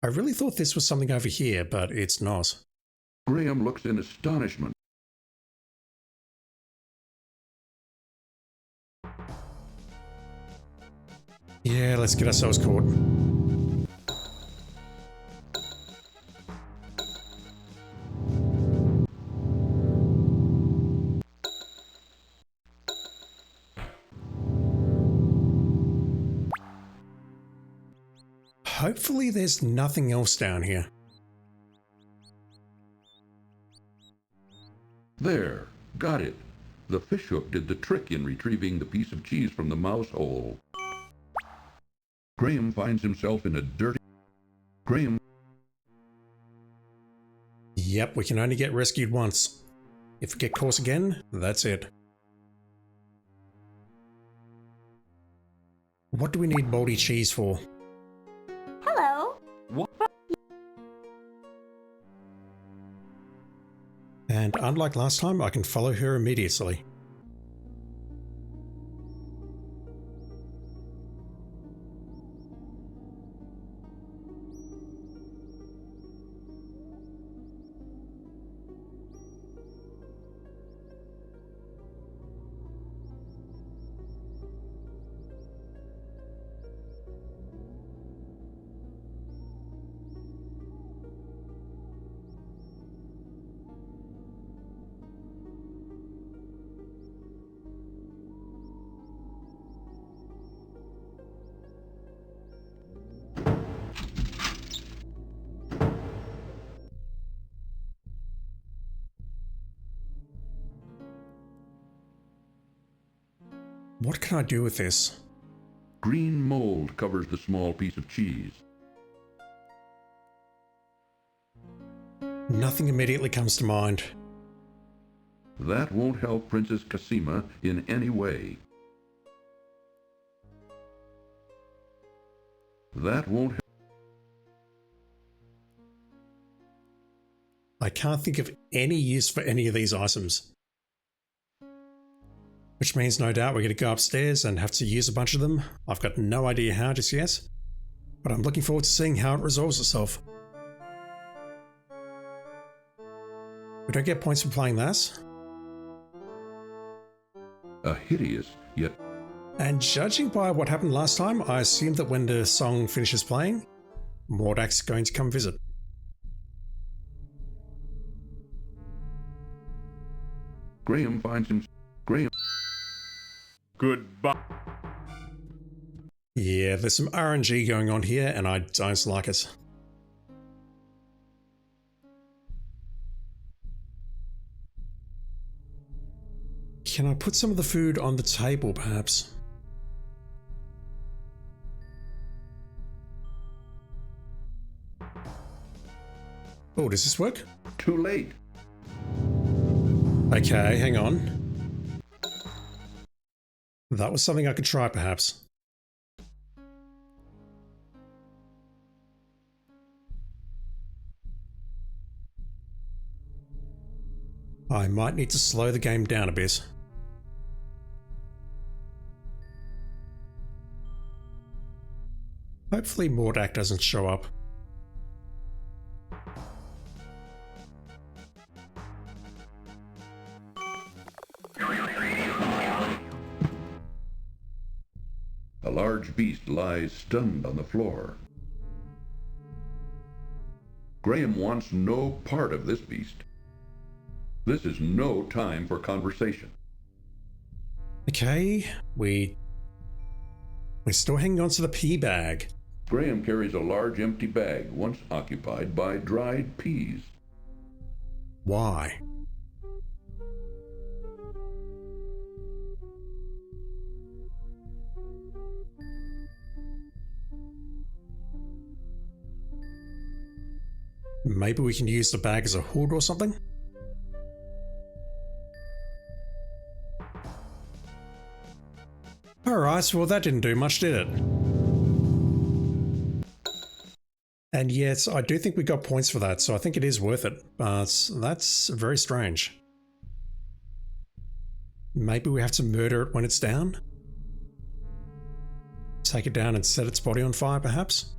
I really thought this was something over here, but it's not. Graham looks in astonishment. Yeah, let's get ourselves caught. Hopefully there's nothing else down here. There, got it. The fishhook did the trick in retrieving the piece of cheese from the mouse hole. Graham finds himself in a dirty... Yep, we can only get rescued once. If we get caught again, that's it. What do we need moldy cheese for? Hello. What? And unlike last time, I can follow her immediately. What can I do with this? Green mold covers the small piece of cheese. Nothing immediately comes to mind. That won't help Princess Cassima in any way. That won't help. I can't think of any use for any of these items. Which means no doubt we're going to go upstairs and have to use a bunch of them. I've got no idea how just yet, but I'm looking forward to seeing how it resolves itself. We don't get points for playing that. A hideous, yet... And judging by what happened last time, I assume that when the song finishes playing, Mordak's going to come visit. Graham finds him... Goodbye. Yeah, there's some RNG going on here, and I don't like it. Can I put some of the food on the table, perhaps? Oh, does this work? Too late. Okay, hang on. That was something I could try, perhaps. I might need to slow the game down a bit. Hopefully Mordak doesn't show up. A large beast lies stunned on the floor. Graham wants no part of this beast. This is no time for conversation. Okay, we're still hanging on to the pea bag. Graham carries a large empty bag once occupied by dried peas. Why? Maybe we can use the bag as a hood or something? Alright, well that didn't do much, did it? And yet, I do think we got points for that, so I think it is worth it, but that's very strange. Maybe we have to murder it when it's down? Take it down and set its body on fire, perhaps?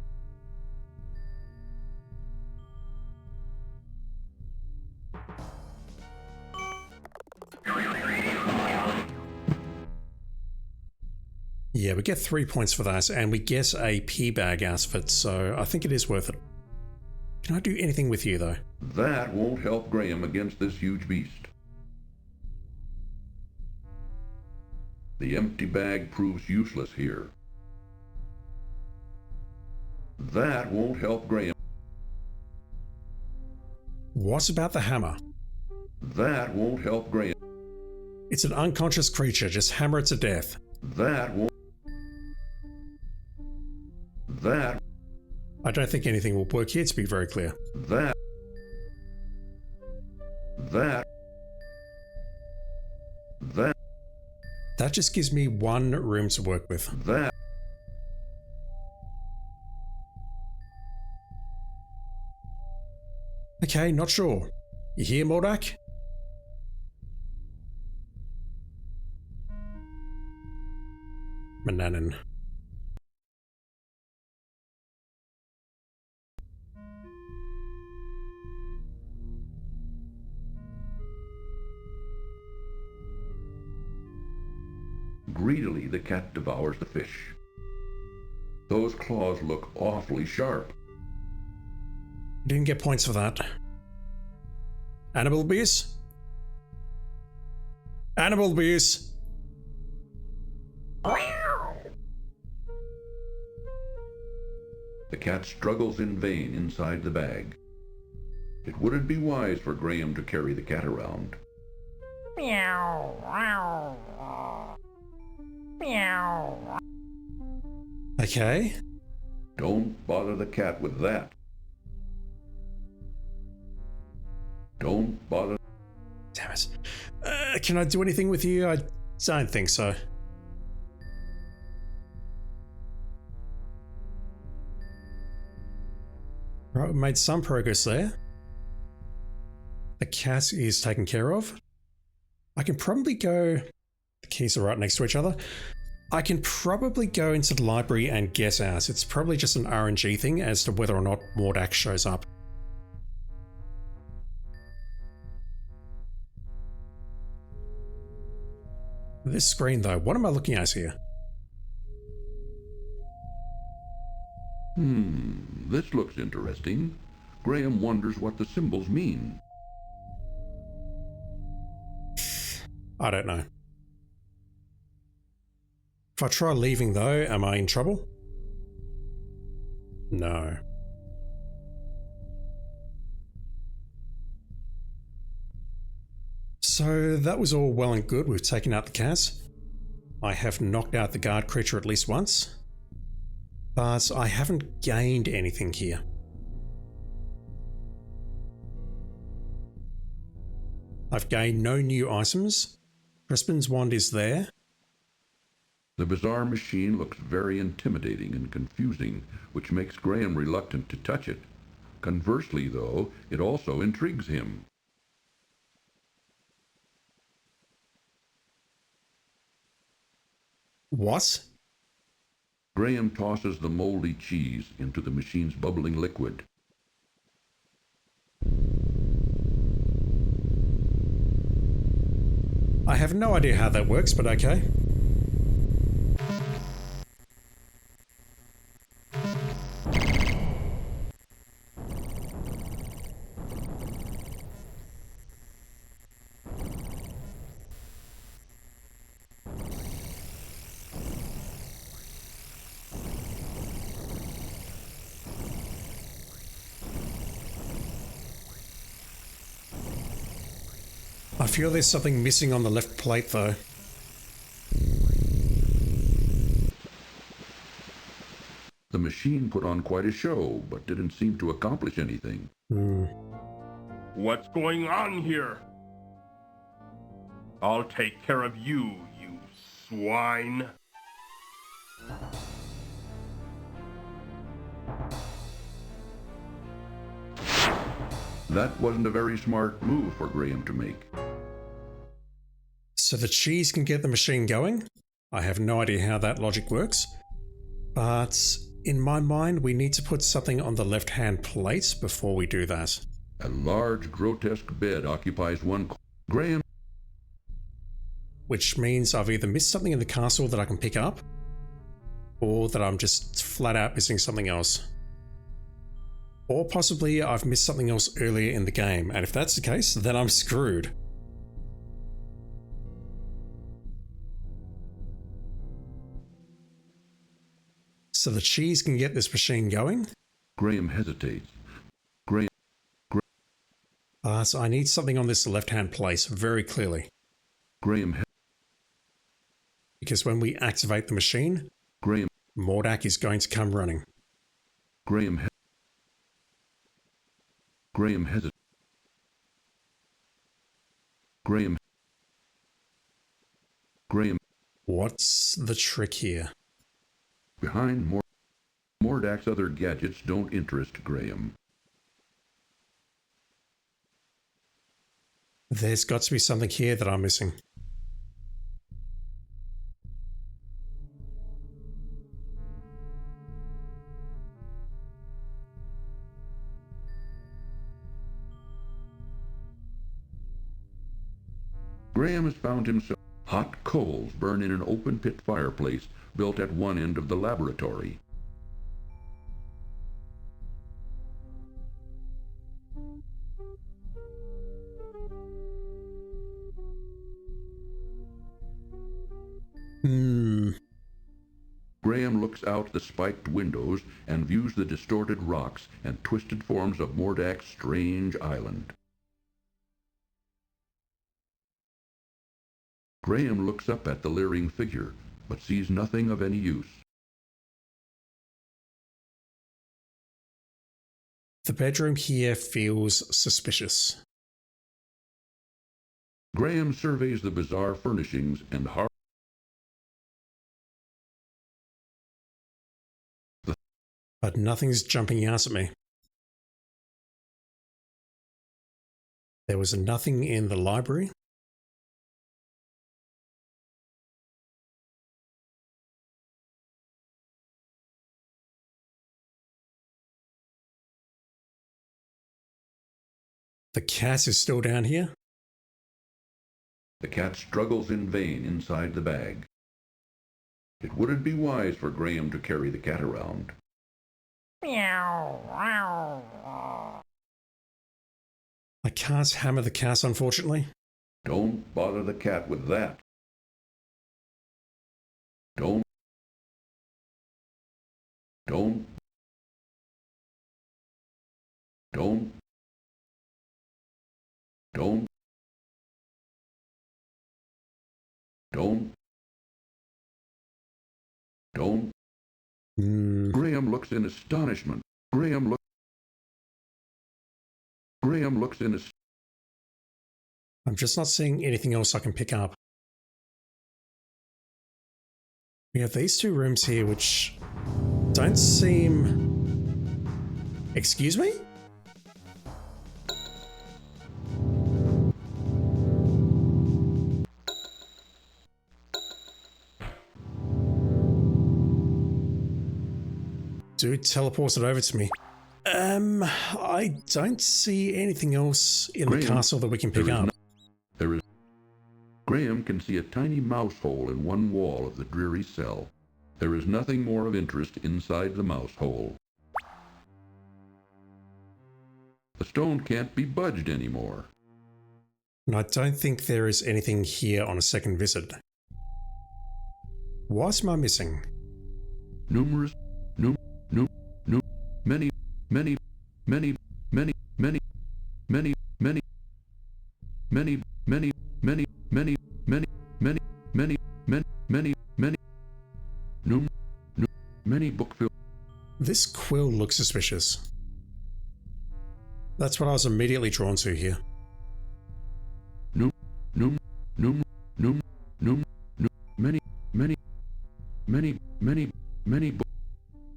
Yeah, we get 3 points for that, and we get a pea bag out of it, so I think it is worth it. Can I do anything with you, though? That won't help Graham against this huge beast. The empty bag proves useless here. That won't help Graham. What about the hammer? That won't help Graham. It's an unconscious creature, just hammer it to death. That won't. That. I don't think anything will work here, to be very clear. That. That just gives me one room to work with. That. Okay, not sure. You hear, Mordak? Mananan. Greedily, the cat devours the fish. Those claws look awfully sharp. Didn't get points for that. Animal abuse? Animal abuse! The cat struggles in vain inside the bag. It wouldn't be wise for Graham to carry the cat around. Okay. Don't bother the cat with that. Don't bother. Damn it. Can I do anything with you? I don't think so. Right, we made some progress there. The cat is taken care of. I can probably go... The keys are right next to each other. I can probably go into the library and get out. It's probably just an RNG thing as to whether or not Mordak shows up. This screen though, what am I looking at here? This looks interesting. Graham wonders what the symbols mean. I don't know. If I try leaving though, am I in trouble? No. So that was all well and good. We've taken out the cat. I have knocked out the guard creature at least once. But I haven't gained anything here. I've gained no new items. Crispin's wand is there. The bizarre machine looks very intimidating and confusing, which makes Graham reluctant to touch it. Conversely, though, it also intrigues him. What? Graham tosses the moldy cheese into the machine's bubbling liquid. I have no idea how that works, but okay. I feel there's something missing on the left plate though. The machine put on quite a show, but didn't seem to accomplish anything. What's going on here? I'll take care of you, you swine. That wasn't a very smart move for Graham to make. So the cheese can get the machine going? I have no idea how that logic works. But in my mind, we need to put something on the left-hand plate before we do that. A large, grotesque bed occupies one Graham. Which means I've either missed something in the castle that I can pick up, or that I'm just flat out missing something else. Or possibly I've missed something else earlier in the game, and if that's the case, then I'm screwed. So the cheese can get this machine going? Graham hesitates. Graham. So I need something on this left-hand place very clearly. Graham. Because when we activate the machine, Graham. Mordak is going to come running. Graham. Graham hesitates. Graham. Graham. What's the trick here? Behind Mordak's other gadgets don't interest Graham. There's got to be something here that I'm missing. Graham has found himself. Hot coals burn in an open pit fireplace built at one end of the laboratory. Graham looks out the spiked windows and views the distorted rocks and twisted forms of Mordak's strange island. Graham looks up at the leering figure, but sees nothing of any use. The bedroom here feels suspicious. Graham surveys the bizarre furnishings and But nothing's jumping out at me. There was nothing in the library. The cat is still down here. The cat struggles in vain inside the bag. It wouldn't be wise for Graham to carry the cat around. I can't hammer the cat, unfortunately. Don't bother the cat with that. Don't. Don't. Don't. Don't. Don't. Don't. Graham looks in astonishment. Graham looks in astonishment. I'm just not seeing anything else I can pick up. We have these two rooms here which don't seem... Excuse me? Dude teleported over to me. I don't see anything else in the castle that we can pick up. Graham can see a tiny mouse hole in one wall of the dreary cell. There is nothing more of interest inside the mouse hole. The stone can't be budged anymore. And I don't think there is anything here on a second visit. What am I missing? Numerous, many, book fill. This quill looks suspicious. That's what I was immediately drawn to here. Many.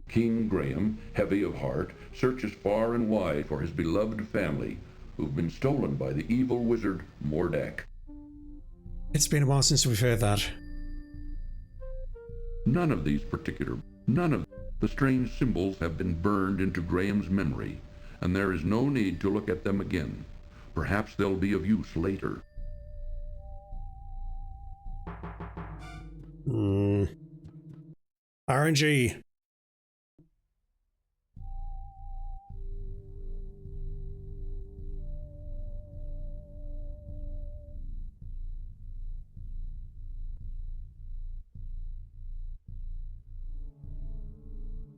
King Graham, heavy of heart, searches far and wide for his beloved family, who've been stolen by the evil wizard Mordak. It's been a while since we've heard that. None of the strange symbols have been burned into Graham's memory, and there is no need to look at them again. Perhaps they'll be of use later. RNG.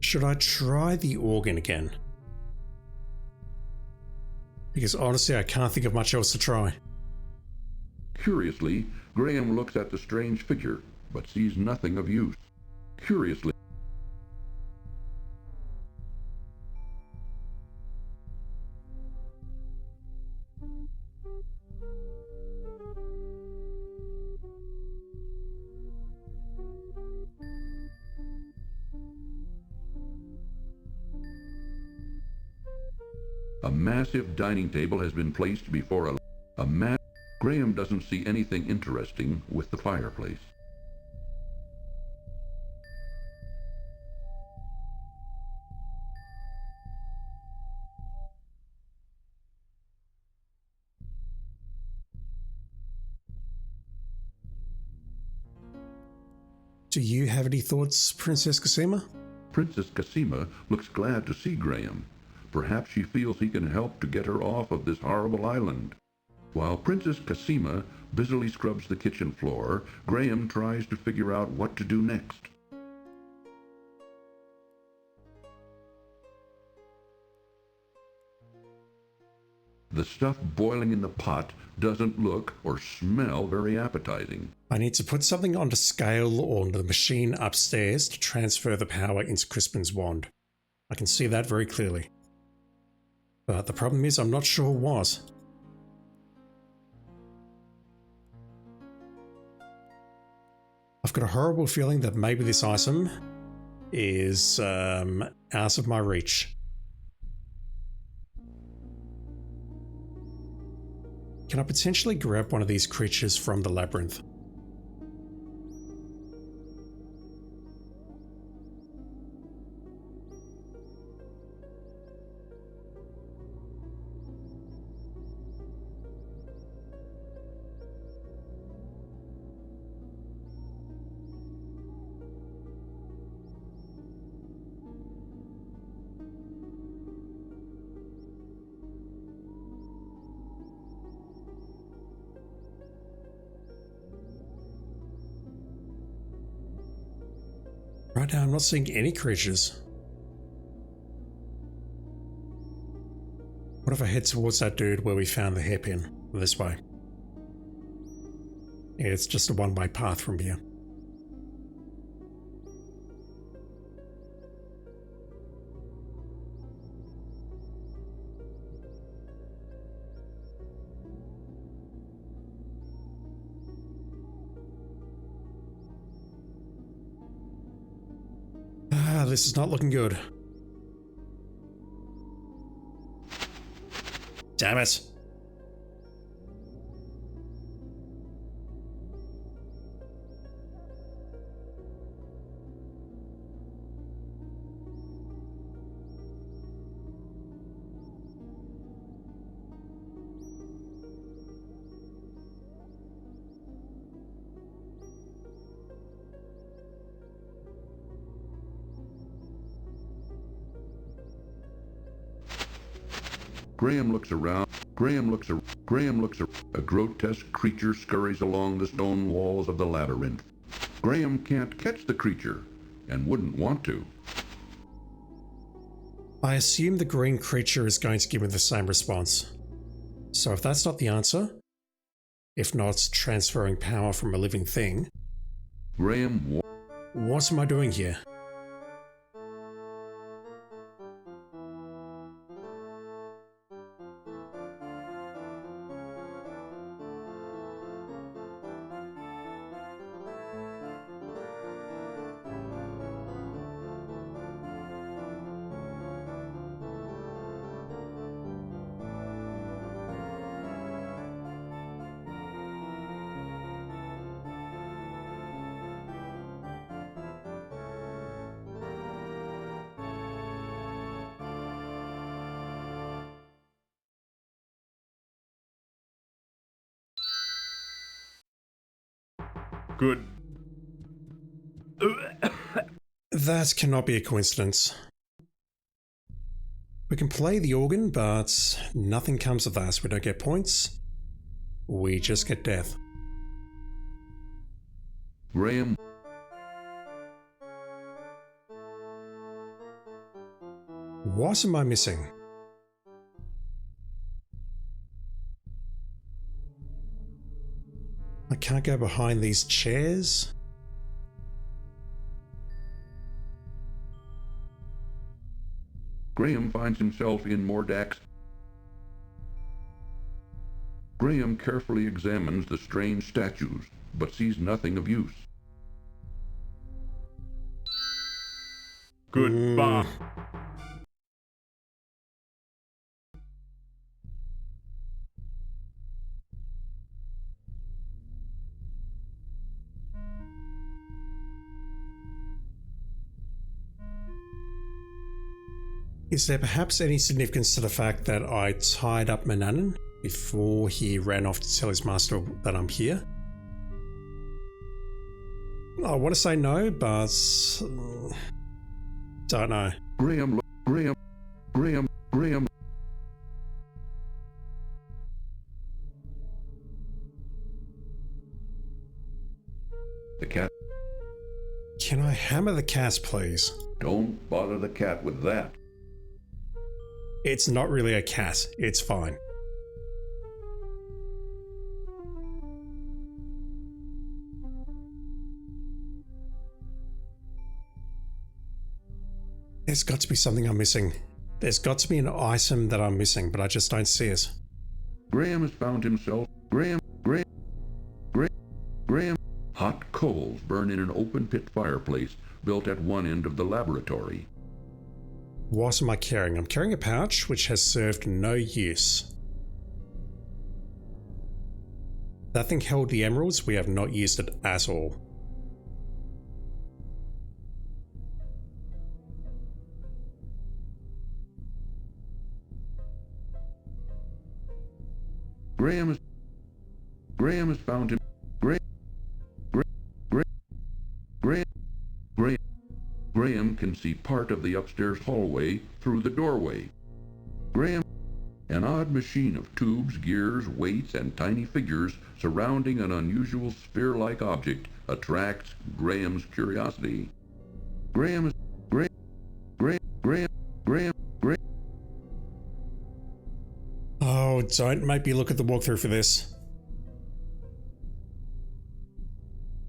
Should I try the organ again? Because honestly, I can't think of much else to try. Curiously, Graham looks at the strange figure, but sees nothing of use. Curiously, a massive dining table has been placed before Graham doesn't see anything interesting with the fireplace. Do you have any thoughts, Princess Cosima? Princess Cosima looks glad to see Graham. Perhaps she feels he can help to get her off of this horrible island. While Princess Cosima busily scrubs the kitchen floor, Graham tries to figure out what to do next. The stuff boiling in the pot doesn't look or smell very appetizing. I need to put something onto scale or onto the machine upstairs to transfer the power into Crispin's wand. I can see that very clearly. But the problem is I'm not sure what. I've got a horrible feeling that maybe this item is out of my reach. Can I potentially grab one of these creatures from the labyrinth? Right now, I'm not seeing any creatures. What if I head towards that dude where we found the hairpin? This way. Yeah, it's just a one-way path from here. This is not looking good. Damn it. Graham looks around. A grotesque creature scurries along the stone walls of the labyrinth. Graham can't catch the creature, and wouldn't want to. I assume the green creature is going to give me the same response. So if that's not the answer, if not transferring power from a living thing, what am I doing here? Good. That cannot be a coincidence. We can play the organ, but nothing comes of that. We don't get points. We just get death. Graham. What am I missing? I can't go behind these chairs. Graham finds himself in Mordak's. Graham carefully examines the strange statues, but sees nothing of use. Goodbye. Is there perhaps any significance to the fact that I tied up Manannan before he ran off to tell his master that I'm here? I want to say no, but don't know. Graham. The cat. Can I hammer the cat, please? Don't bother the cat with that. It's not really a cat. It's fine. There's got to be something I'm missing. There's got to be an item that I'm missing, but I just don't see it. Graham has found himself. Graham. Hot coals burn in an open pit fireplace built at one end of the laboratory. What am I carrying? I'm carrying a pouch which has served no use. That thing held the emeralds. We have not used it at all. Graham has found him. Graham can see part of the upstairs hallway through the doorway. Graham, an odd machine of tubes, gears, weights, and tiny figures surrounding an unusual sphere-like object, attracts Graham's curiosity. Graham. Oh, don't make me look at the walkthrough for this.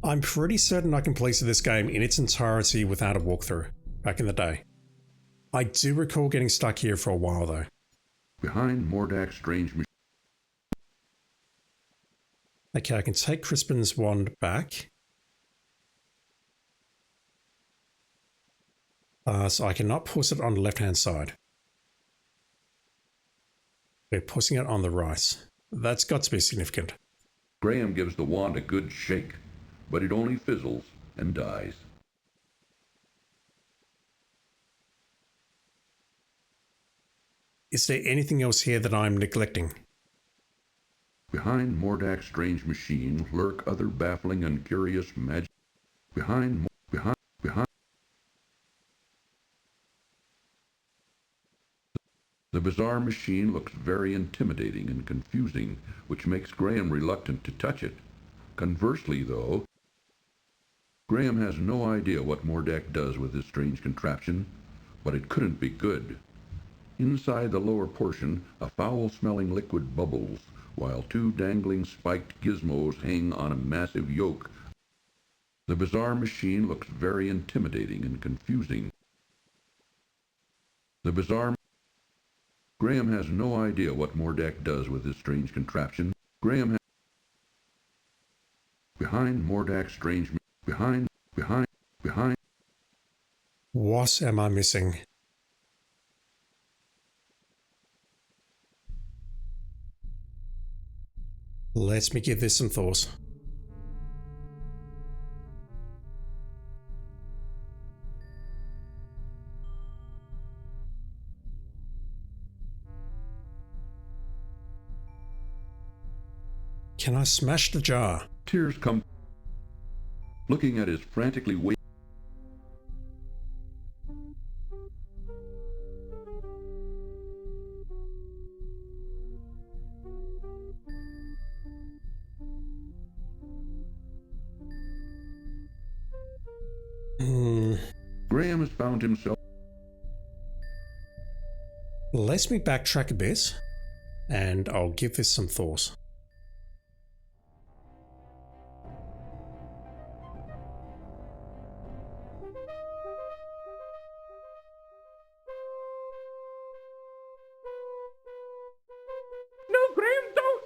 I'm pretty certain I completed this game in its entirety without a walkthrough back in the day. I do recall getting stuck here for a while though. Behind Mordak's strange machine. Okay, I can take Crispin's wand back. So I cannot put it on the left-hand side. We're putting it on the right. That's got to be significant. Graham gives the wand a good shake, but it only fizzles and dies. Is there anything else here that I'm neglecting? Behind Mordak's strange machine lurk other baffling and curious magic. Behind. The bizarre machine looks very intimidating and confusing, which makes Graham reluctant to touch it. Conversely, though, Graham has no idea what Mordak does with this strange contraption, but it couldn't be good. Inside the lower portion, a foul-smelling liquid bubbles, while two dangling spiked gizmos hang on a massive yoke. The bizarre machine looks very intimidating and confusing. Graham has no idea what Mordak does with this strange contraption. Behind Mordak's strange... Behind... What am I missing? Let me give this some thought. Can I smash the jar? Tears come. Looking at his frantically Graham has found himself. Let me backtrack a bit, and I'll give this some thought. No, Graham, don't!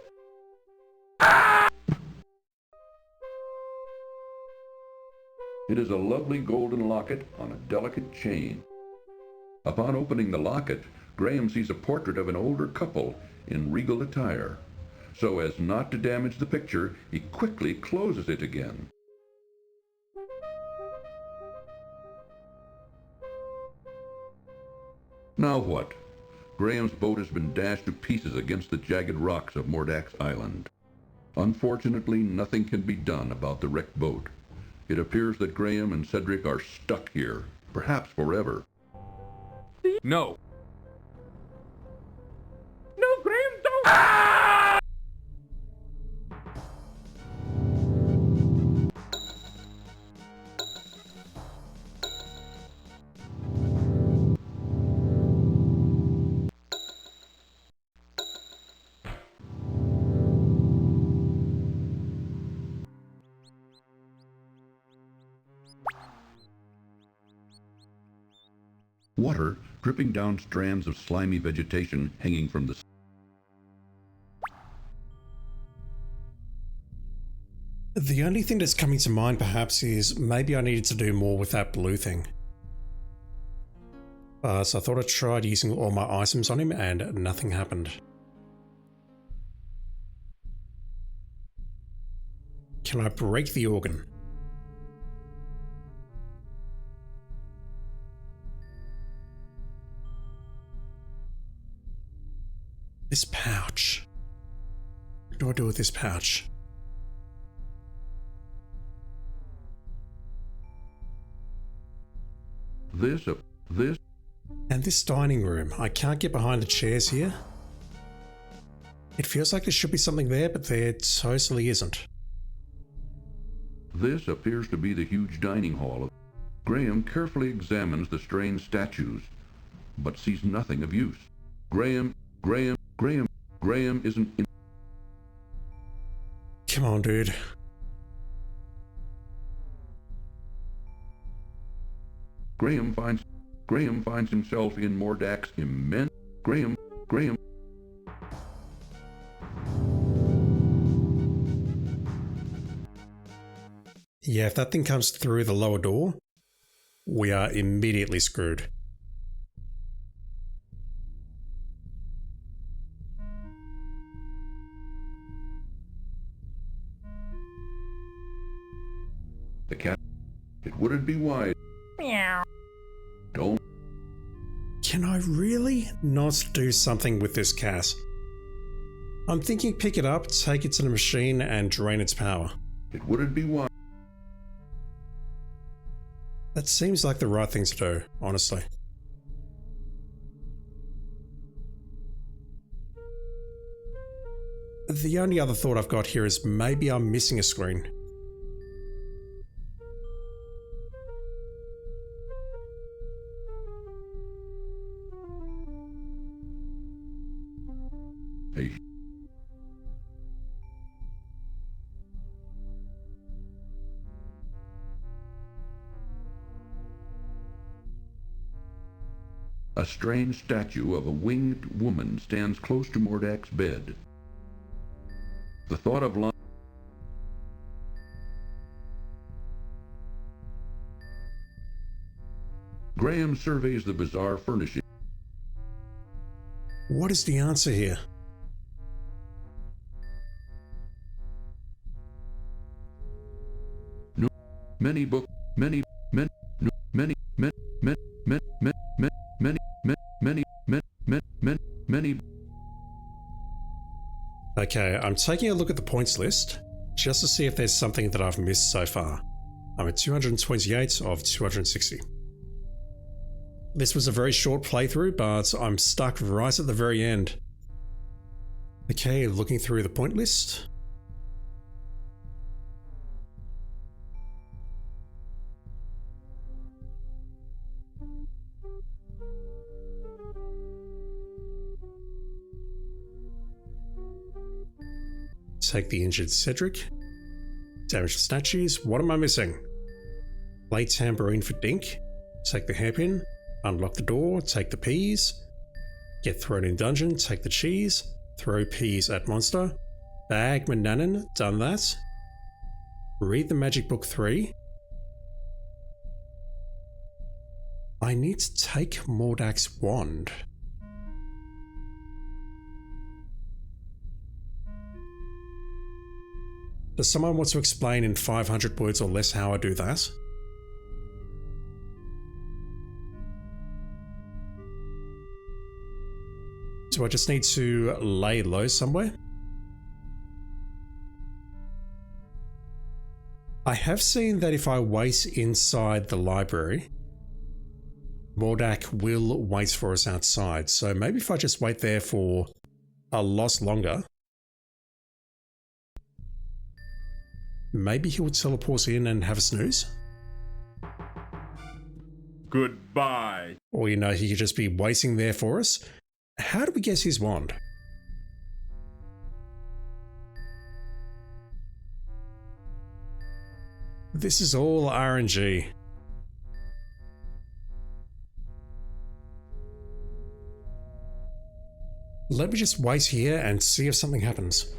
It is a lovely golden locket on a delicate chain. Upon opening the locket, Graham sees a portrait of an older couple in regal attire. So as not to damage the picture, he quickly closes it again. Now what? Graham's boat has been dashed to pieces against the jagged rocks of Mordak's Island. Unfortunately, nothing can be done about the wrecked boat. It appears that Graham and Cedric are stuck here, perhaps forever. No. No, Graham, don't! Water dripping down strands of slimy vegetation hanging from the sea. The only thing that's coming to mind perhaps is maybe I needed to do more with that blue thing. But I thought I tried using all my items on him and nothing happened. Can I break the organ? This pouch. What do I do with this pouch? This. And this dining room. I can't get behind the chairs here. It feels like there should be something there, but there totally isn't. This appears to be the huge dining hall. Graham carefully examines the strange statues, but sees nothing of use. Graham isn't in. Come on, dude. Graham finds himself in Mordak's immense. Graham. Yeah, if that thing comes through the lower door, we are immediately screwed. The cat. It wouldn't be wise. Meow. Don't. Can I really not do something with this cat? I'm thinking pick it up, take it to the machine, and drain its power. It wouldn't be wise. That seems like the right thing to do, honestly. The only other thought I've got here is maybe I'm missing a screen. Hey. A strange statue of a winged woman stands close to Mordak's bed. The thought of lying. Graham surveys the bizarre furnishing. What is the answer here? Many books, many. Okay, I'm taking a look at the points list just to see if there's something that I've missed so far. I'm at 228 of 260. This was a very short playthrough, but I'm stuck right at the very end. Okay, looking through the point list. Take the injured Cedric. Damage the statues. What am I missing? Play tambourine for Dink. Take the hairpin. Unlock the door. Take the peas. Get thrown in dungeon. Take the cheese. Throw peas at monster. Bag Mananan. Done that. Read the magic book 3. I need to take Mordak's wand. Does someone want to explain in 500 words or less how I do that? Do I just need to lay low somewhere? I have seen that if I wait inside the library, Mordak will wait for us outside. So maybe if I just wait there for a lot longer, maybe he would teleport in and have a snooze. Goodbye. Or, you know, he could just be waiting there for us. How do we get his wand? This is all RNG. Let me just wait here and see if something happens.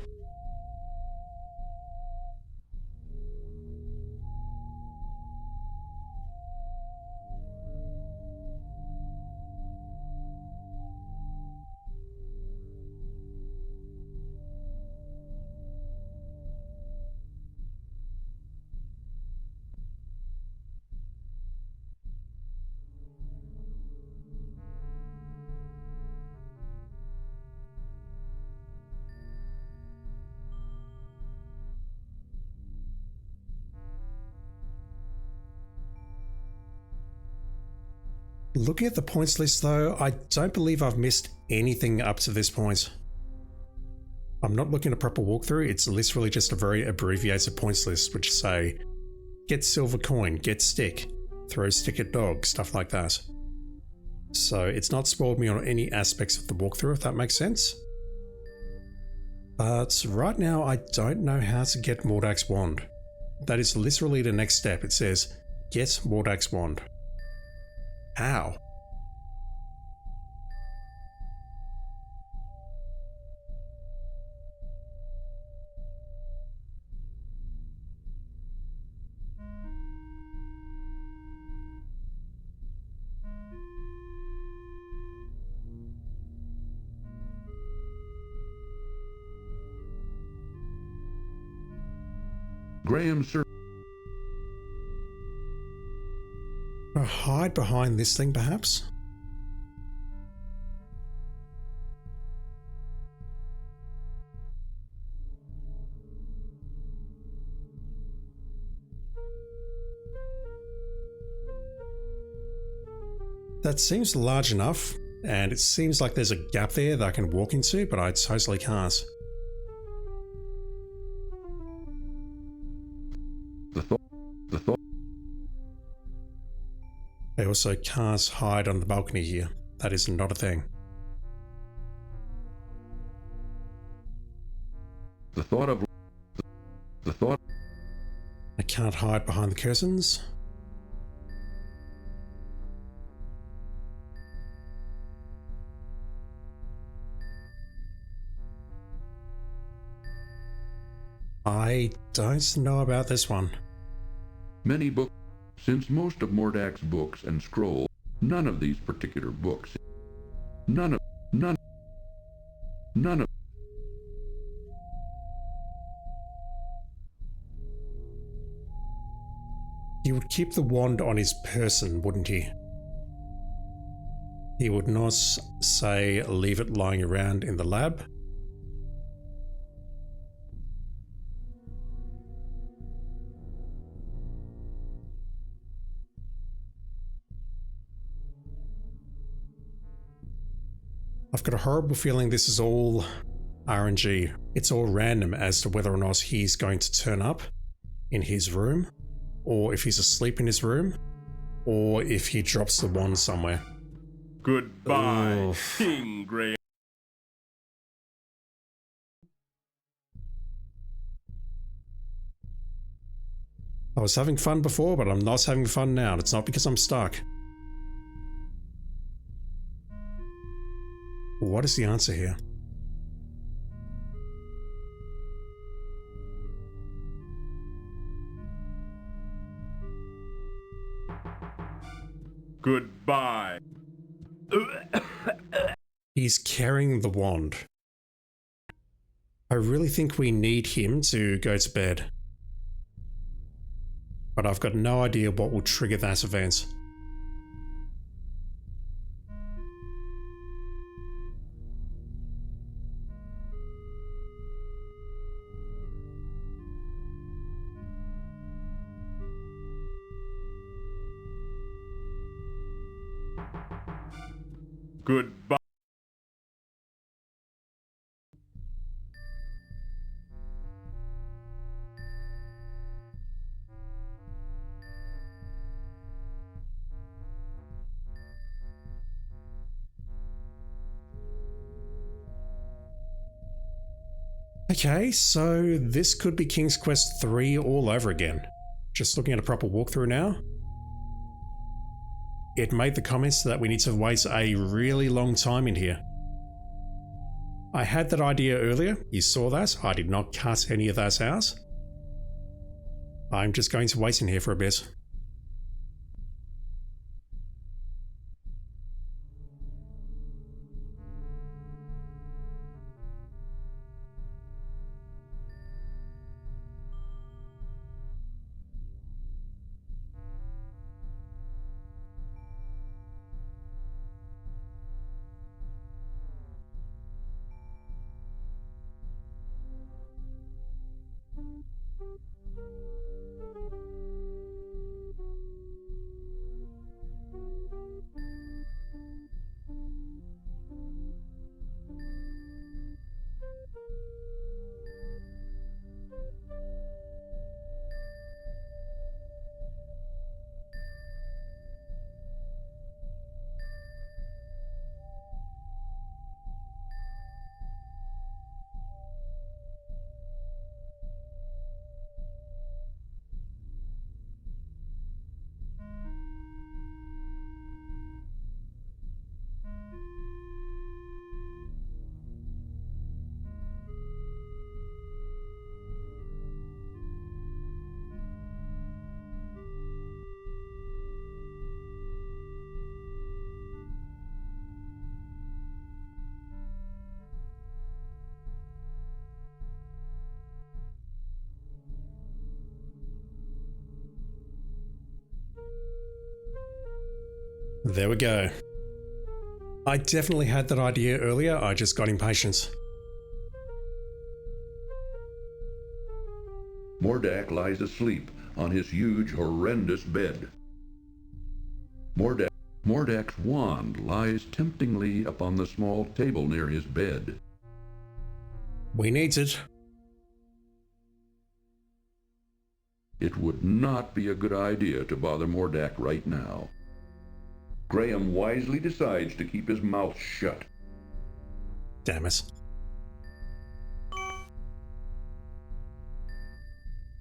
Looking at the points list though, I don't believe I've missed anything up to this point. I'm not looking at a proper walkthrough, it's literally just a very abbreviated points list which say, get silver coin, get stick, throw stick at dog, stuff like that. So it's not spoiled me on any aspects of the walkthrough, if that makes sense. But right now I don't know how to get Mordak's wand. That is literally the next step. It says, get Mordak's wand. How? Graham, sir. Hide behind this thing, perhaps? That seems large enough, and it seems like there's a gap there that I can walk into, but I totally can't. The thought. I also can't hide on the balcony here. That is not a thing. The thought. I can't hide behind the curtains. I don't know about this one. Many books. Since most of Mordak's books and scrolls, none of these particular books. None of. He would keep the wand on his person, wouldn't he? He would not say leave it lying around in the lab. I've got a horrible feeling this is all RNG. It's all random as to whether or not he's going to turn up in his room, or if he's asleep in his room, or if he drops the wand somewhere. Goodbye, Oof. King Graham. I was having fun before, but I'm not having fun now. It's not because I'm stuck. What is the answer here? Goodbye. He's carrying the wand. I really think we need him to go to bed. But I've got no idea what will trigger that event. Goodbye. Okay, so this could be King's Quest 3 all over again. Just looking at a proper walkthrough now. It made the comments that we need to wait a really long time in here. I had that idea earlier, you saw that. I did not cut any of that out. I'm just going to wait in here for a bit. There we go. I definitely had that idea earlier, I just got impatient. Mordak lies asleep on his huge, horrendous bed. Mordak's wand lies temptingly upon the small table near his bed. We need it. It would not be a good idea to bother Mordak right now. Graham wisely decides to keep his mouth shut. Damn it.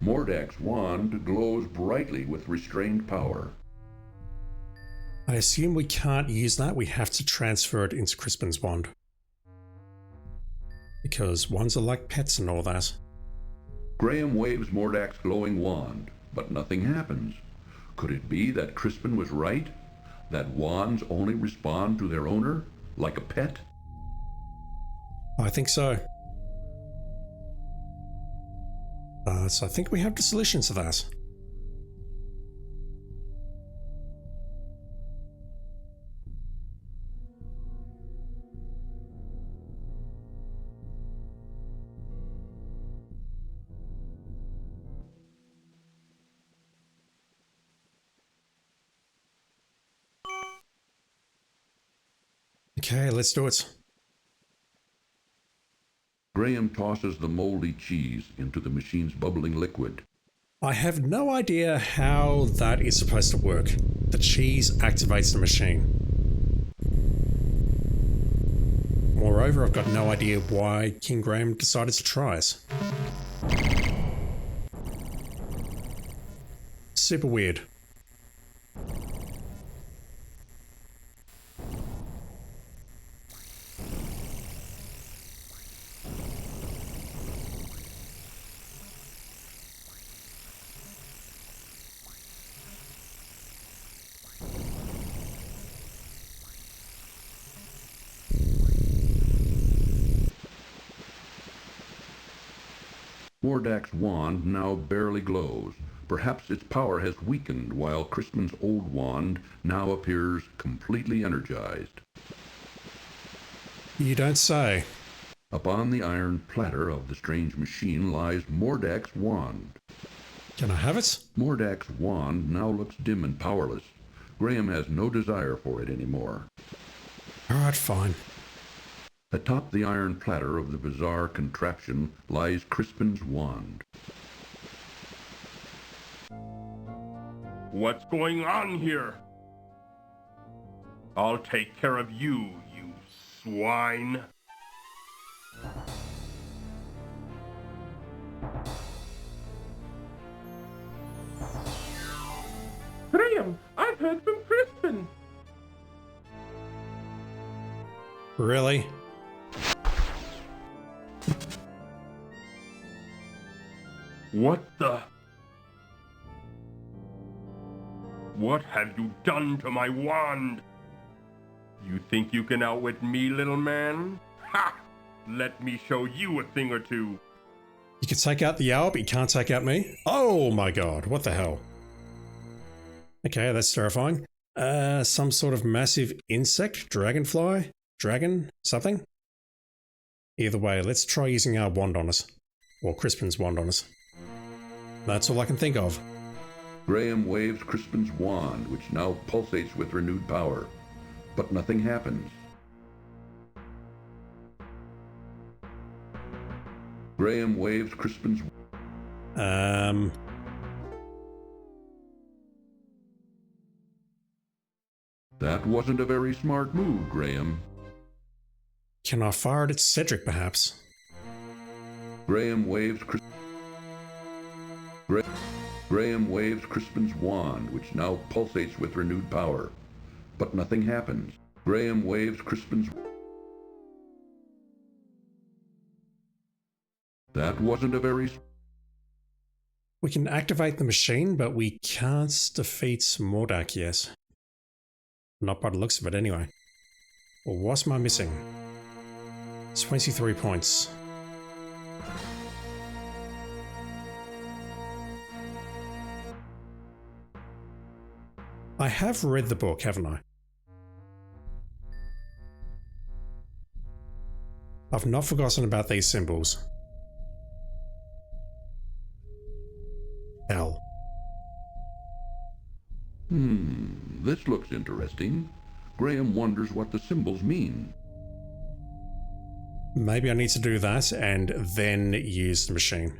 Mordak's wand glows brightly with restrained power. I assume we can't use that, we have to transfer it into Crispin's wand. Because wands are like pets and all that. Graham waves Mordak's glowing wand, but nothing happens. Could it be that Crispin was right? That wands only respond to their owner, like a pet? I think so. So I think we have the solution to that. Okay, let's do it. Graham tosses the moldy cheese into the machine's bubbling liquid. I have no idea how that is supposed to work. The cheese activates the machine. Moreover, I've got no idea why King Graham decided to try it. super weird. Mordak's wand now barely glows. Perhaps its power has weakened, while Crispin's old wand now appears completely energized. You don't say. Upon the iron platter of the strange machine lies Mordak's wand. Can I have it? Mordak's wand now looks dim and powerless. Graham has no desire for it anymore. Alright, fine. Atop the iron platter of the bizarre contraption lies Crispin's wand. What's going on here? I'll take care of you, you swine. Graham, I've heard from Crispin. Really? What the? What have you done to my wand? You think you can outwit me, little man? Ha! Let me show you a thing or two. You can take out the owl, but you can't take out me? Oh my god, what the hell? Okay, that's terrifying. Some sort of massive insect? Dragonfly? Dragon? Something? Either way, let's try using our wand on us. Or Crispin's wand on us. That's all I can think of. Graham waves Crispin's wand, which now pulsates with renewed power. But nothing happens. Graham waves Crispin's... That wasn't a very smart move, Graham. Can I fire it at Cedric, perhaps? Graham waves Graham waves Crispin's wand, which now pulsates with renewed power. But nothing happens. Graham waves Crispin's... That wasn't a very... We can activate the machine, but we can't defeat Mordak yet. Not by the looks of it, anyway. Well, what am I missing? 23 points. I have read the book, haven't I? I've not forgotten about these symbols. L. This looks interesting. Graham wonders what the symbols mean. Maybe I need to do that and then use the machine.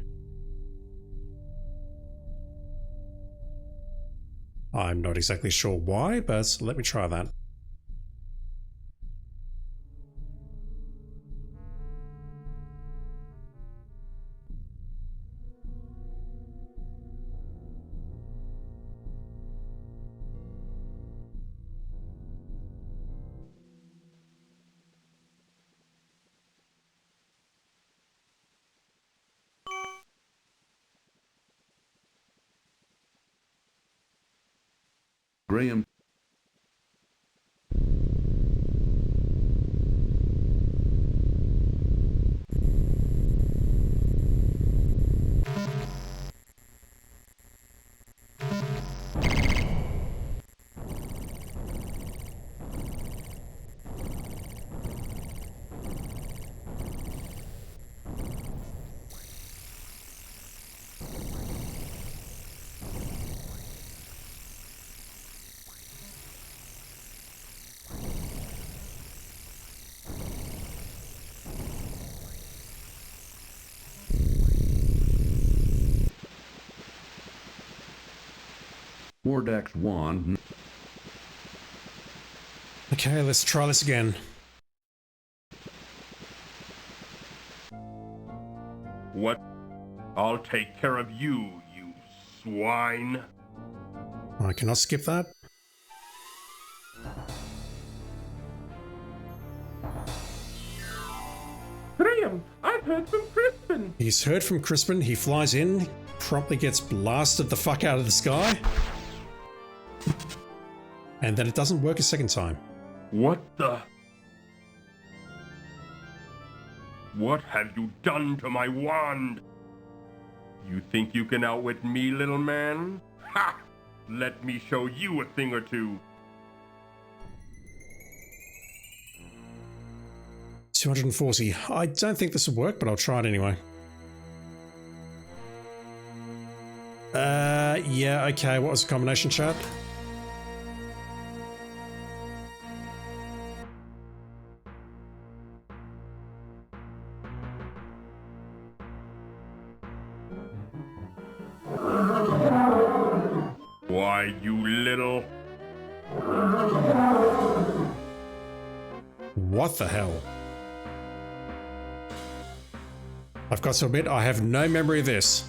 I'm not exactly sure why, but let me try that. Graham... Mordak's wand... Okay, let's try this again. What? I'll take care of you, you swine. I cannot skip that. Graham, I've heard from Crispin. He's heard from Crispin. He flies in, promptly gets blasted the fuck out of the sky. And then it doesn't work a second time. What the? What have you done to my wand? You think you can outwit me, little man? Ha! Let me show you a thing or two. 240. I don't think this will work, but I'll try it anyway. Yeah, okay. What was the combination, chat? Why, you little... What the hell? I've got to admit, I have no memory of this.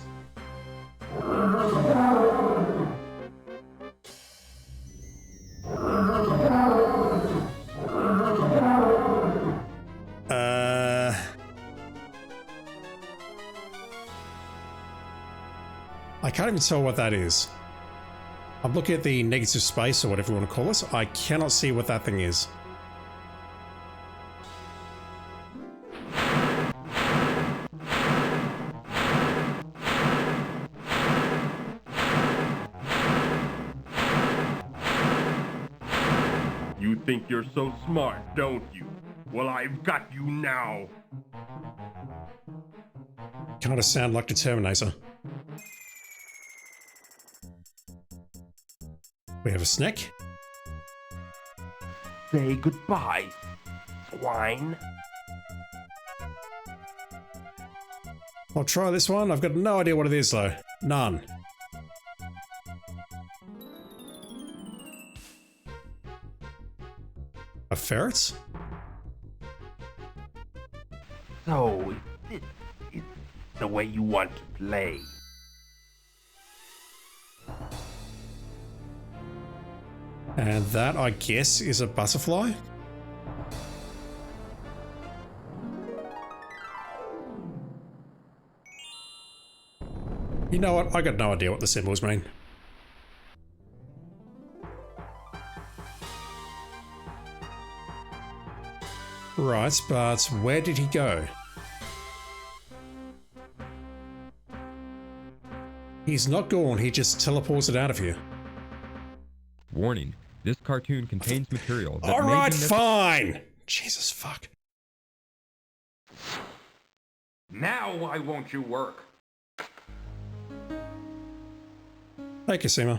I can't even tell what that is. I'm looking at the negative space, or whatever you want to call this. I cannot see what that thing is. You think you're so smart, don't you? Well, I've got you now. Kind of sound like the Terminator. We have a snack. Say goodbye, swine. I'll try this one. I've got no idea what it is, though. None. A ferret? So, this is the way you want to play. And that, I guess, is a butterfly? You know what? I got no idea what the symbols mean. Right, but where did he go? He's not gone, he just teleported out of here. Warning, this cartoon contains material that Alright, may be fine! Jesus fuck. Now why won't you work? Hey, Cassima.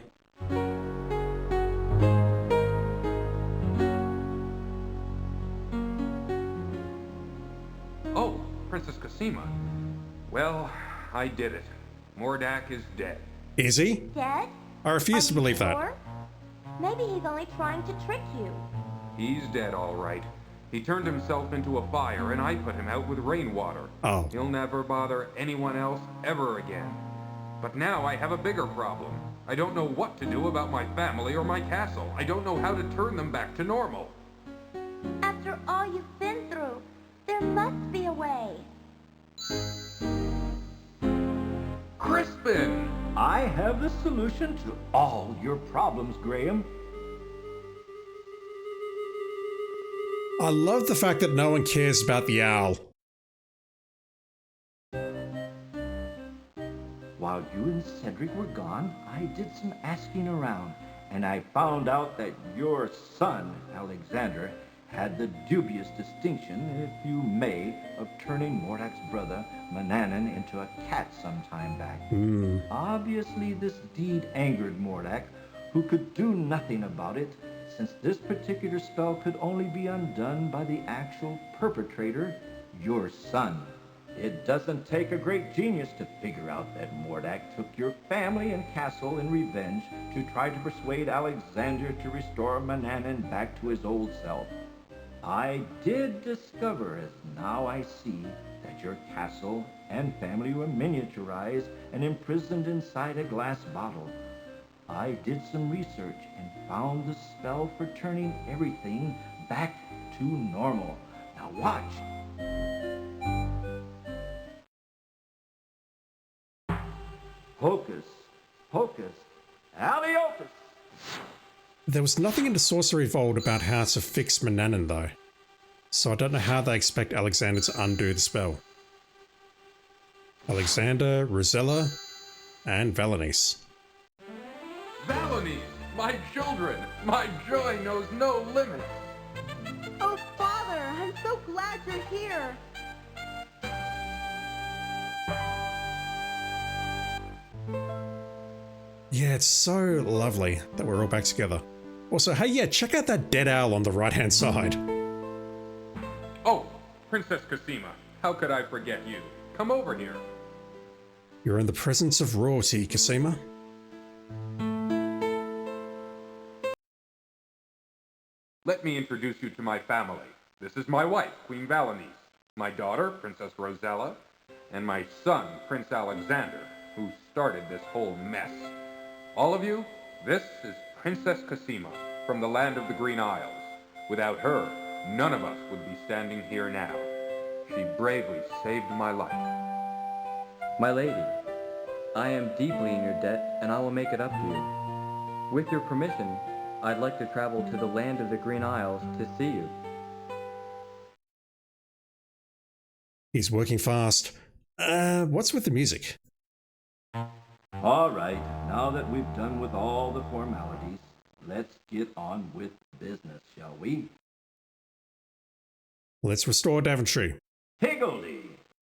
Oh, Princess Cassima. Well, I did it. Mordak is dead. Is he? Dead? I refuse to believe that. Sure? Maybe he's only trying to trick you. He's dead, all right. He turned himself into a fire, and I put him out with rainwater. Oh. He'll never bother anyone else ever again. But now I have a bigger problem. I don't know what to do about my family or my castle. I don't know how to turn them back to normal. After all you've been through, there must be a way. Crispin! I have the solution to all your problems, Graham. I love the fact that no one cares about the owl. While you and Cedric were gone, I did some asking around, and I found out that your son, Alexander, had the dubious distinction, if you may, of turning Mordak's brother, Mananan, into a cat some time back. Obviously, this deed angered Mordak, who could do nothing about it, since this particular spell could only be undone by the actual perpetrator, your son. It doesn't take a great genius to figure out that Mordak took your family and castle in revenge to try to persuade Alexander to restore Mananan back to his old self. I did discover, as now I see, that your castle and family were miniaturized and imprisoned inside a glass bottle. I did some research and found the spell for turning everything back to normal. Now watch. Hocus, pocus, alley-ocus. There was nothing in the Sorcery Vault about how to fix Manannan though, so I don't know how they expect Alexander to undo the spell. Alexander, Rosella, and Valanice. Valanice, my children, my joy knows no limits. Oh, Father, I'm so glad you're here. Yeah, it's so lovely that we're all back together. Also, hey, yeah, check out that dead owl on the right-hand side. Oh, Princess Cosima, how could I forget you? Come over here. You're in the presence of royalty, Cosima. Let me introduce you to my family. This is my wife, Queen Valanice, my daughter, Princess Rosella, and my son, Prince Alexander, who started this whole mess. All of you, this is Princess Cosima from the land of the Green Isles. Without her, none of us would be standing here now. She bravely saved my life. My lady, I am deeply in your debt, and I will make it up to you. With your permission, I'd like to travel to the land of the Green Isles to see you. He's working fast. What's with the music? All right, now that we've done with all the formalities, let's get on with business, shall we? Let's restore Daventry. Higgledy,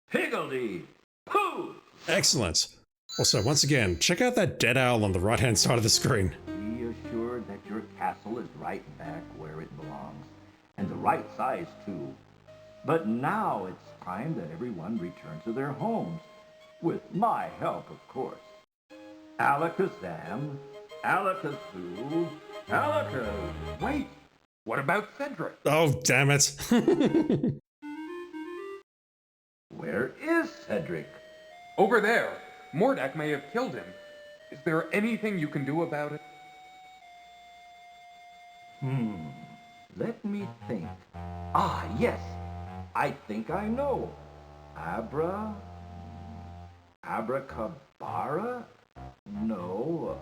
piggledy, poo! Excellent. Also, once again, check out that dead owl on the right-hand side of the screen. Be assured that your castle is right back where it belongs, and the right size too. But now it's time that everyone returns to their homes, with my help, of course. Alakazam, Alakazoo, Alakaz. Wait, what about Cedric? Oh, damn it. Where is Cedric? Over there. Mordak may have killed him. Is there anything you can do about it? Let me think. Ah, yes. I think I know. Abracabara? No,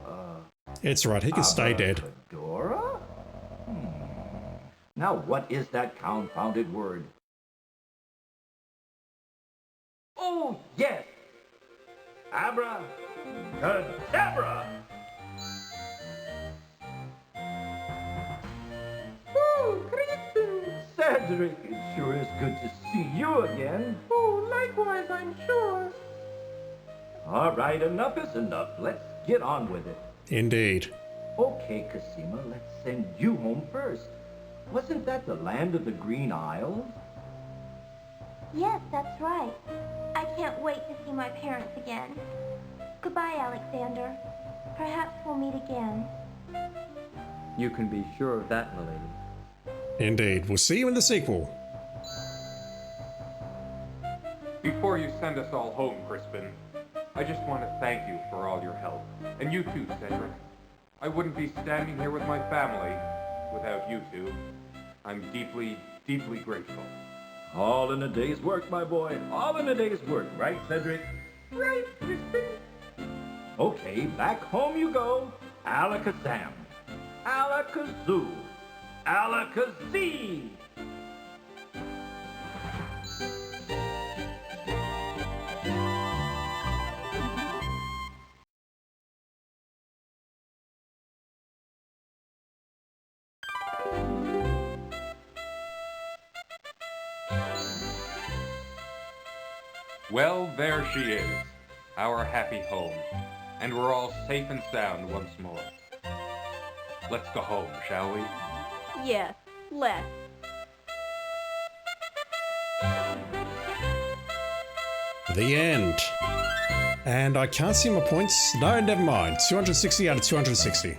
It's right, he can stay dead. Abracadora? Now what is that confounded word? Oh, yes! Abracadabra! Oh, Crispin! Cedric, it sure is good to see you again. Oh, likewise, I'm sure. All right, enough is enough. Let's get on with it. Indeed. Okay, Cosima, let's send you home first. Wasn't that the land of the Green Isles? Yes, that's right. I can't wait to see my parents again. Goodbye, Alexander. Perhaps we'll meet again. You can be sure of that, my lady. Indeed. We'll see you in the sequel. Before you send us all home, Crispin, I just want to thank you for all your help. And you too, Cedric. I wouldn't be standing here with my family without you two. I'm deeply, deeply grateful. All in a day's work, my boy. All in a day's work, right, Cedric? Right, Crispin. Okay, back home you go. Alakazam. Alakazoo. Alakazee. Well, there she is, our happy home, and we're all safe and sound once more. Let's go home, shall we? Yes, let's. The end. And I can't see my points. No, never mind. 260 out of 260.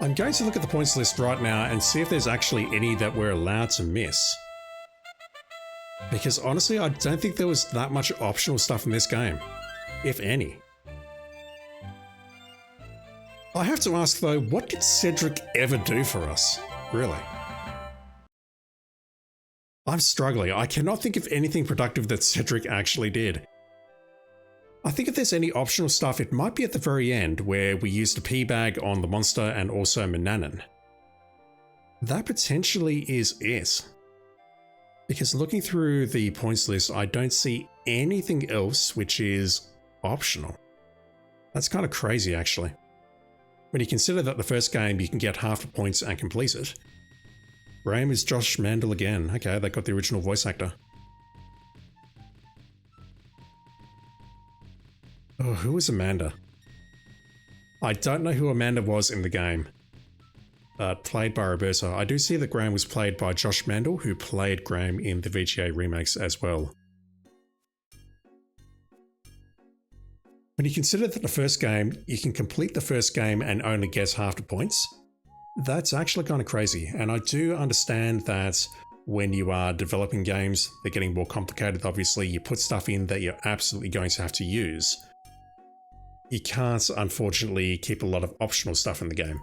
I'm going to look at the points list right now and see if there's actually any that we're allowed to miss. Because honestly, I don't think there was that much optional stuff in this game, if any. I have to ask though, what did Cedric ever do for us? Really? I'm struggling. I cannot think of anything productive that Cedric actually did. I think if there's any optional stuff, it might be at the very end where we used a pea bag on the monster and also Manannan. That potentially is it. Because looking through the points list, I don't see anything else which is optional. That's kind of crazy actually. When you consider that the first game you can get half the points and complete it. Graham is Josh Mandel again. Okay, they got the original voice actor. Oh, who was Amanda? I don't know who Amanda was in the game. Played by Roberta. I do see that Graham was played by Josh Mandel, who played Graham in the VGA remakes as well. When you consider that the first game, you can complete the first game and only get half the points, that's actually kind of crazy. And I do understand that when you are developing games, they're getting more complicated. Obviously, you put stuff in that you're absolutely going to have to use. You can't, unfortunately, keep a lot of optional stuff in the game.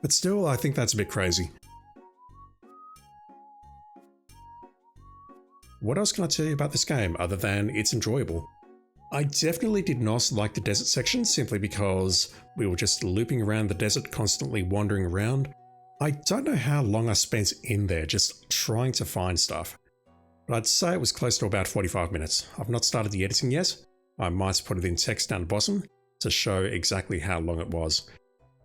But still, I think that's a bit crazy. What else can I tell you about this game other than it's enjoyable? I definitely did not like the desert section simply because we were just looping around the desert, constantly wandering around. I don't know how long I spent in there just trying to find stuff, but I'd say it was close to about 45 minutes. I've not started the editing yet. I might put it in text down the bottom to show exactly how long it was.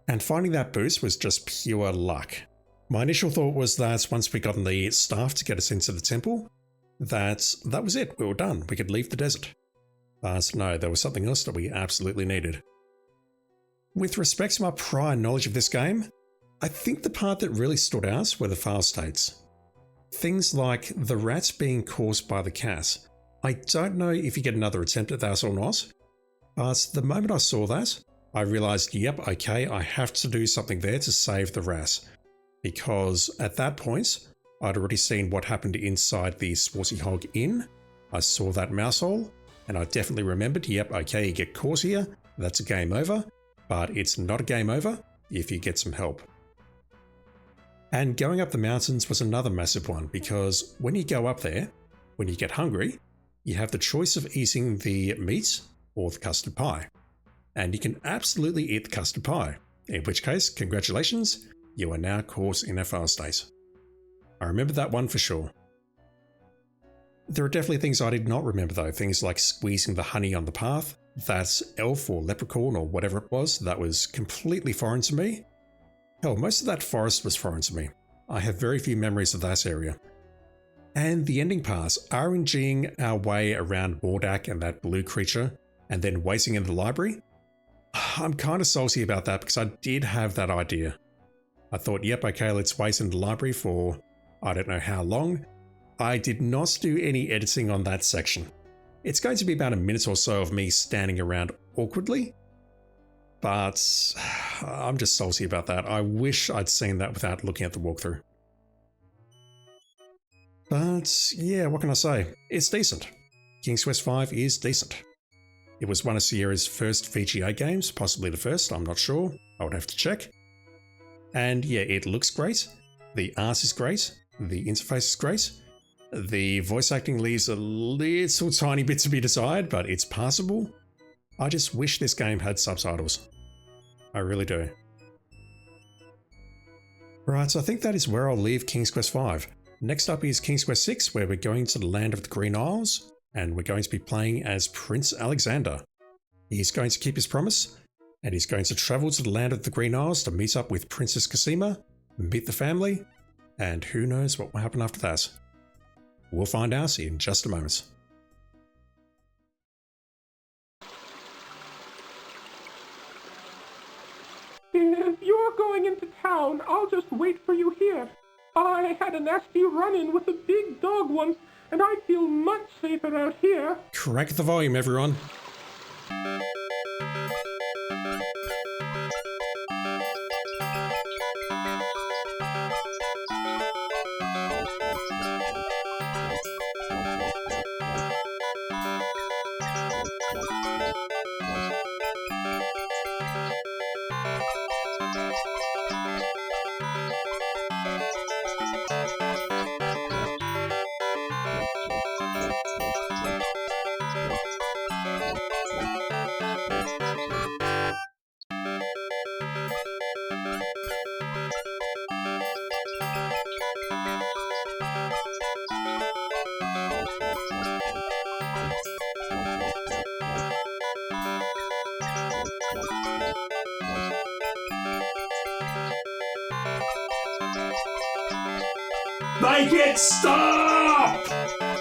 And finding that boost was just pure luck. My initial thought was that once we got the staff to get us into the temple, that was it, we were done, we could leave the desert. But no, there was something else that we absolutely needed. With respect to my prior knowledge of this game, I think the part that really stood out were the fail states. Things like the rat being caused by the cat. I don't know if you get another attempt at that or not, but the moment I saw that, I realized, yep, okay, I have to do something there to save the rat. Because at that point, I'd already seen what happened inside the Sporty Hog Inn. I saw that mouse hole, and I definitely remembered, yep, okay, you get caught here, that's a game over, but it's not a game over if you get some help. And going up the mountains was another massive one, because when you go up there, when you get hungry, you have the choice of eating the meat or the custard pie. And you can absolutely eat the custard pie, in which case, congratulations, you are now caught in a fail state. I remember that one for sure. There are definitely things I did not remember though, things like squeezing the honey on the path, that elf or leprechaun or whatever it was, that was completely foreign to me. Hell, most of that forest was foreign to me. I have very few memories of that area. And the ending pass, RNGing our way around Mordak and that blue creature, and then waiting in the library. I'm kind of salty about that because I did have that idea. I thought, yep, okay, let's wait in the library for I don't know how long. I did not do any editing on that section. It's going to be about a minute or so of me standing around awkwardly, but I'm just salty about that. I wish I'd seen that without looking at the walkthrough. But yeah, what can I say? It's decent. King's Quest V is decent. It was one of Sierra's first VGA games, possibly the first, I'm not sure. I would have to check. And yeah, it looks great. The art is great. The interface is great. The voice acting leaves a little tiny bit to be desired, but it's passable. I just wish this game had subtitles. I really do. Right, so I think that is where I'll leave King's Quest V. Next up is King's Quest VI, where we're going to the land of the Green Isles, and we're going to be playing as Prince Alexander. He's going to keep his promise, and he's going to travel to the land of the Green Isles to meet up with Princess Cosima, meet the family, and who knows what will happen after that. We'll find out in just a moment. If you're going into town, I'll just wait for you here. I had a nasty run-in with a big dog once, and I feel much safer out here. Crank the volume, everyone. Make it stop!